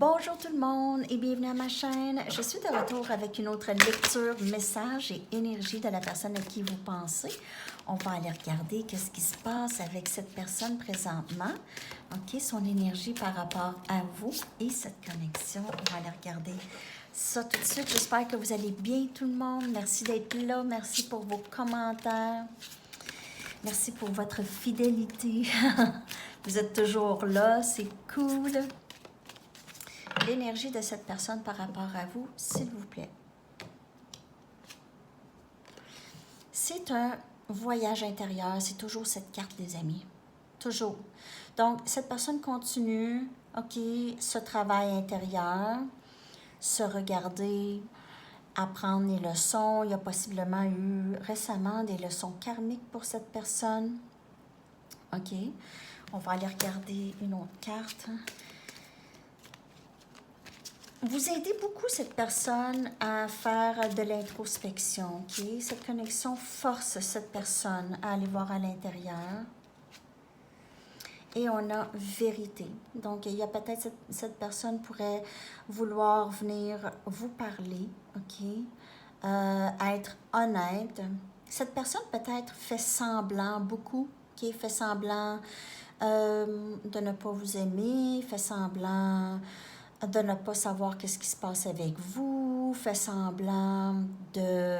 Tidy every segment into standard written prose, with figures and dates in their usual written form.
Bonjour tout le monde et bienvenue à ma chaîne. Je suis de retour avec une autre lecture, message et énergie de la personne à qui vous pensez. On va aller regarder qu'est-ce qui se passe avec cette personne présentement. OK, son énergie par rapport à vous et cette connexion. On va aller regarder ça tout de suite. J'espère que vous allez bien tout le monde. Merci d'être là. Merci pour vos commentaires. Merci pour votre fidélité. Vous êtes toujours là, c'est cool. L'énergie de cette personne par rapport à vous, s'il vous plaît. C'est un voyage intérieur, c'est toujours cette carte, les amis. Toujours. Donc, cette personne continue, OK, ce travail intérieur, se regarder, apprendre les leçons. Il y a possiblement eu récemment des leçons karmiques pour cette personne. OK. On va aller regarder une autre carte. Vous aidez beaucoup cette personne à faire de l'introspection, OK? Cette connexion force cette personne à aller voir à l'intérieur. Et on a vérité. Donc, il y a peut-être cette personne pourrait vouloir venir vous parler, OK? Être honnête. Cette personne peut-être fait semblant beaucoup, OK? Fait semblant de ne pas vous aimer, fait semblant de ne pas savoir qu'est-ce qui se passe avec vous, fait semblant de...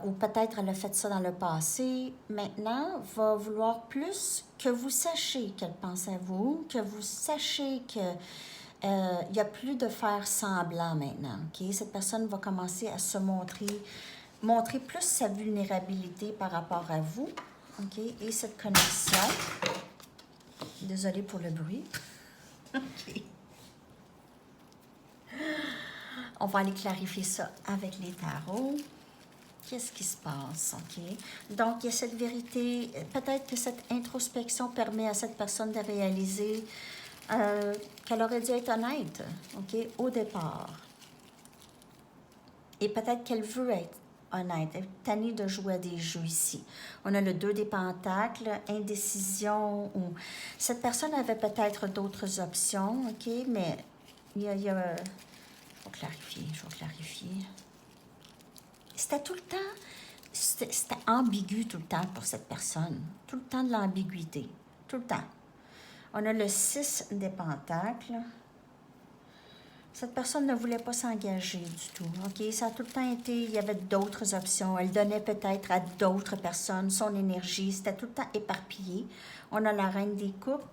ou peut-être elle a fait ça dans le passé, maintenant, va vouloir plus que vous sachiez qu'elle pense à vous, que vous sachiez que il n'y a plus de faire semblant maintenant, OK? Cette personne va commencer à se montrer plus sa vulnérabilité par rapport à vous, OK? Et cette connexion, désolée pour le bruit, OK. On va aller clarifier ça avec les tarots. Qu'est-ce qui se passe, OK? Donc, il y a cette vérité. Peut-être que cette introspection permet à cette personne de réaliser qu'elle aurait dû être honnête, OK, au départ. Et peut-être qu'elle veut être honnête. Elle est tannée de jouer à des jeux ici. On a le 2 des pentacles, indécision. Ou... Cette personne avait peut-être d'autres options, OK, mais il y a je vais clarifier. C'était tout le temps, c'était ambigu tout le temps pour cette personne. Tout le temps de l'ambiguïté. Tout le temps. On a le 6 des pentacles. Cette personne ne voulait pas s'engager du tout. OK? Ça a tout le temps été, il y avait d'autres options. Elle donnait peut-être à d'autres personnes son énergie. C'était tout le temps éparpillé. On a la reine des coupes.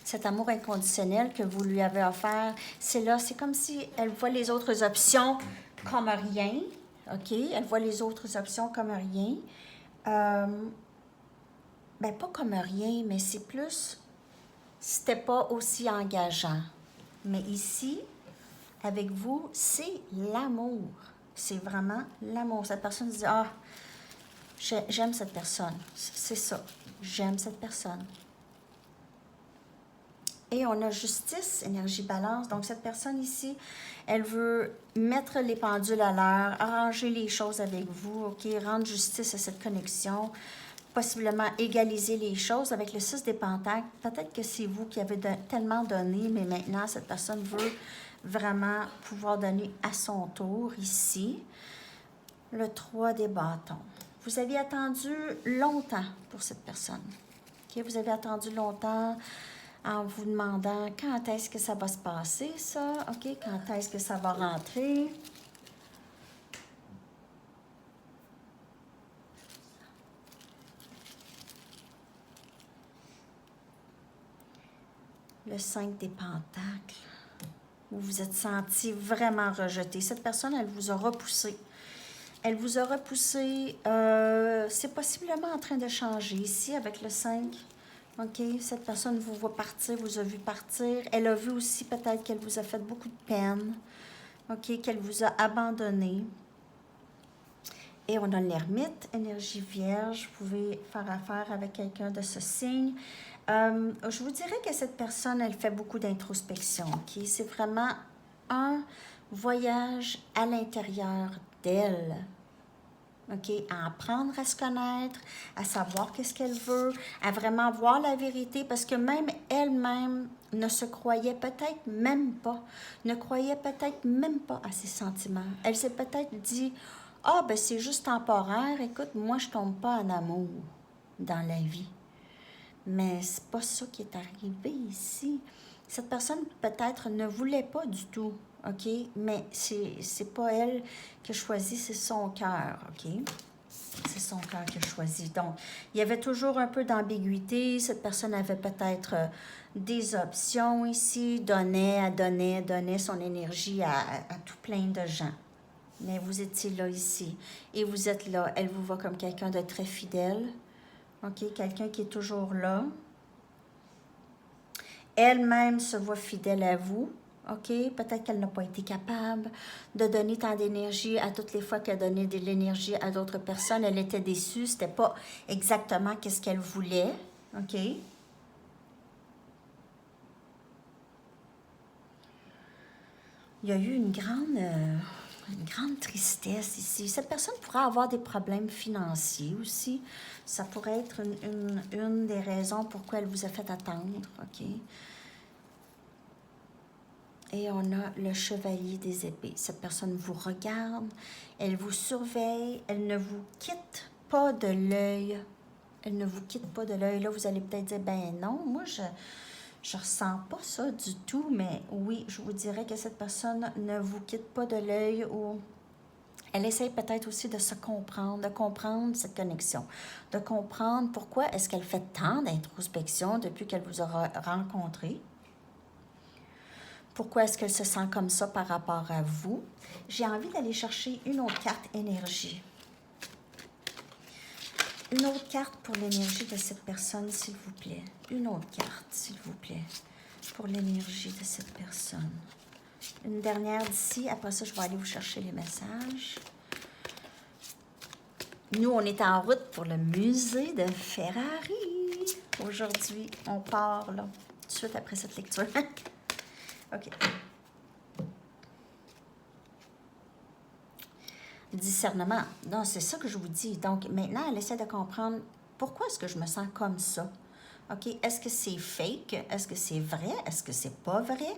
Cet amour inconditionnel que vous lui avez offert, c'est là, c'est comme si elle voit les autres options comme rien. OK? Elle voit les autres options comme rien. Ben, pas comme rien, mais c'est plus... C'était pas aussi engageant. Mais ici, avec vous, c'est l'amour. C'est vraiment l'amour. Cette personne dit, ah, j'aime cette personne. C'est ça. J'aime cette personne. Et on a justice, énergie balance. Donc, cette personne ici, elle veut mettre les pendules à l'heure, arranger les choses avec vous, OK? Rendre justice à cette connexion, possiblement égaliser les choses avec le 6 des pentacles. Peut-être que c'est vous qui avez tellement donné, mais maintenant, cette personne veut vraiment pouvoir donner à son tour ici. Le 3 des bâtons. Vous avez attendu longtemps pour cette personne. OK? Vous avez attendu longtemps en vous demandant quand est-ce que ça va se passer, ça, OK? Quand est-ce que ça va rentrer? Le 5 des pentacles. Vous vous êtes senti vraiment rejeté. Cette personne, elle vous a repoussé. Elle vous a repoussé. C'est possiblement en train de changer ici avec le 5. OK, cette personne vous voit partir, vous a vu partir. Elle a vu aussi peut-être qu'elle vous a fait beaucoup de peine. OK, qu'elle vous a abandonné. Et on a l'ermite, énergie vierge. Vous pouvez faire affaire avec quelqu'un de ce signe. Je vous dirais que cette personne, elle fait beaucoup d'introspection. OK, c'est vraiment un voyage à l'intérieur d'elle. OK? À apprendre à se connaître, à savoir qu'est-ce qu'elle veut, à vraiment voir la vérité, parce que même elle-même ne se croyait peut-être même pas, ne croyait peut-être même pas à ses sentiments. Elle s'est peut-être dit, « Ah, ben c'est juste temporaire, écoute, moi je tombe pas en amour dans la vie. » Mais c'est pas ça qui est arrivé ici. Cette personne peut-être ne voulait pas du tout, OK? Mais c'est pas elle qui a choisi, c'est son cœur, OK? C'est son cœur qui a choisi. Donc, il y avait toujours un peu d'ambiguïté. Cette personne avait peut-être des options ici, donnait son énergie à tout plein de gens. Mais vous étiez là ici et vous êtes là. Elle vous voit comme quelqu'un de très fidèle, OK? Quelqu'un qui est toujours là. Elle-même se voit fidèle à vous, OK? Peut-être qu'elle n'a pas été capable de donner tant d'énergie à toutes les fois qu'elle donnait de l'énergie à d'autres personnes. Elle était déçue, c'était pas exactement qu'est-ce qu'elle voulait, OK? Il y a eu une grande tristesse ici. Cette personne pourrait avoir des problèmes financiers aussi. Ça pourrait être une des raisons pourquoi elle vous a fait attendre, OK? Et on a le chevalier des épées. Cette personne vous regarde, elle vous surveille, elle ne vous quitte pas de l'œil. Elle ne vous quitte pas de l'œil. Là, vous allez peut-être dire, ben non, moi, je ressens pas ça du tout, mais oui, je vous dirais que cette personne ne vous quitte pas de l'œil ou elle essaie peut-être aussi de se comprendre, de comprendre cette connexion, de comprendre pourquoi est-ce qu'elle fait tant d'introspection depuis qu'elle vous aura rencontré. Pourquoi est-ce qu'elle se sent comme ça par rapport à vous? J'ai envie d'aller chercher une autre carte énergie. Une autre carte pour l'énergie de cette personne, s'il vous plaît. Une autre carte, s'il vous plaît, pour l'énergie de cette personne. Une dernière d'ici. Après ça, je vais aller vous chercher les messages. Nous, on est en route pour le musée de Ferrari. Aujourd'hui, on part là, tout de suite après cette lecture. OK. Discernement. Non, c'est ça que je vous dis. Donc, maintenant, elle essaie de comprendre pourquoi est-ce que je me sens comme ça. OK? Est-ce que c'est fake? Est-ce que c'est vrai? Est-ce que c'est pas vrai?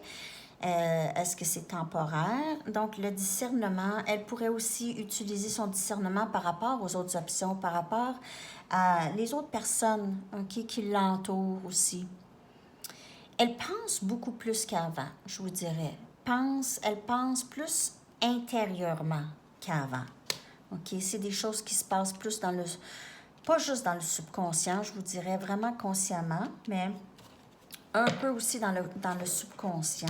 Est-ce que c'est temporaire? Donc, le discernement, elle pourrait aussi utiliser son discernement par rapport aux autres options, par rapport à les autres personnes, OK, qui l'entourent aussi. Elle pense beaucoup plus qu'avant, je vous dirais. Elle pense plus intérieurement qu'avant. OK? C'est des choses qui se passent plus dans le... Pas juste dans le subconscient, je vous dirais vraiment consciemment, mais un peu aussi dans le subconscient.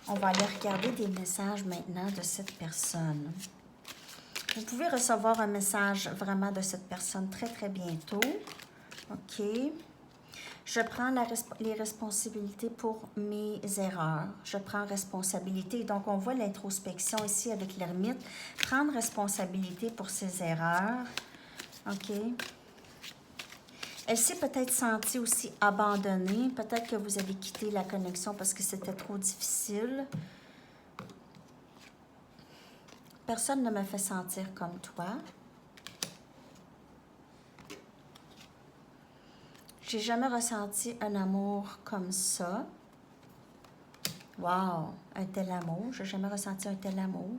On va aller regarder des messages maintenant de cette personne. Vous pouvez recevoir un message vraiment de cette personne très, très bientôt. OK? Je prends les responsabilités pour mes erreurs. Je prends responsabilité. Donc, on voit l'introspection ici avec l'ermite. Prendre responsabilité pour ses erreurs. OK? Elle s'est peut-être sentie aussi abandonnée. Peut-être que vous avez quitté la connexion parce que c'était trop difficile. Personne ne me fait sentir comme toi. J'ai jamais ressenti un amour comme ça. Wow, un tel amour. J'ai jamais ressenti un tel amour.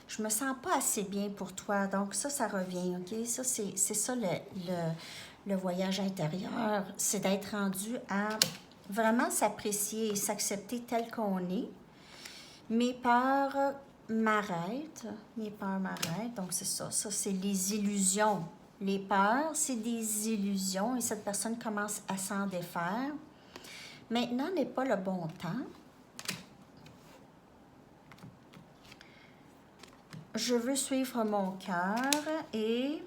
Je me sens pas assez bien pour toi. Donc ça revient, OK? Ça, c'est ça le voyage intérieur. C'est d'être rendu à vraiment s'apprécier et s'accepter tel qu'on est. Mes peurs m'arrêtent. Mes peurs m'arrêtent. Donc c'est ça. Ça, c'est les illusions. Les peurs, c'est des illusions et cette personne commence à s'en défaire. Maintenant n'est pas le bon temps. Je veux suivre mon cœur et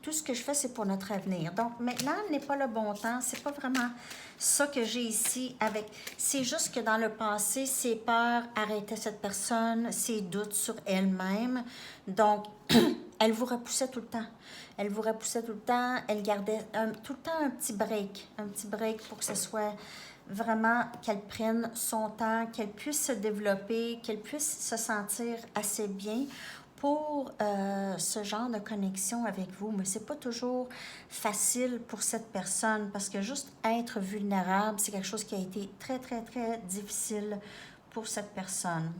tout ce que je fais, c'est pour notre avenir. Donc, maintenant n'est pas le bon temps. C'est pas vraiment ça que j'ai ici avec... C'est juste que dans le passé, ses peurs arrêtaient cette personne, ses doutes sur elle-même. Donc, elle vous repoussait tout le temps. Elle vous repoussait tout le temps. Elle gardait tout le temps un petit break pour que ce soit vraiment qu'elle prenne son temps, qu'elle puisse se développer, qu'elle puisse se sentir assez bien pour ce genre de connexion avec vous, mais c'est pas toujours facile pour cette personne parce que juste être vulnérable, c'est quelque chose qui a été très, très, très difficile pour cette personne.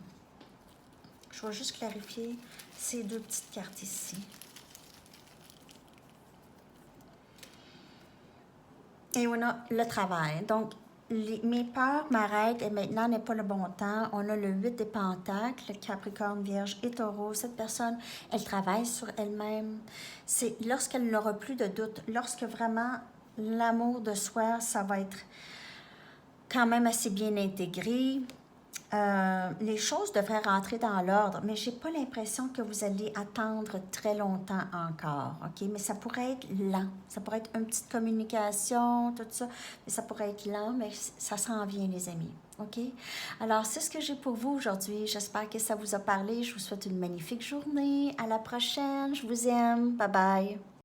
Je vais juste clarifier ces deux petites cartes ici. Et on a le travail. Donc, mes peurs m'arrêtent et maintenant n'est pas le bon temps. On a le 8 des pentacles, Capricorne, Vierge et Taureau. Cette personne, elle travaille sur elle-même. C'est lorsqu'elle n'aura plus de doute, lorsque vraiment l'amour de soi, ça va être quand même assez bien intégré. Les choses devraient rentrer dans l'ordre, mais j'ai pas l'impression que vous allez attendre très longtemps encore, OK? Mais ça pourrait être lent. Ça pourrait être une petite communication, tout ça, mais ça pourrait être lent, mais ça s'en vient, les amis, OK? Alors, c'est ce que j'ai pour vous aujourd'hui. J'espère que ça vous a parlé. Je vous souhaite une magnifique journée. À la prochaine. Je vous aime. Bye bye.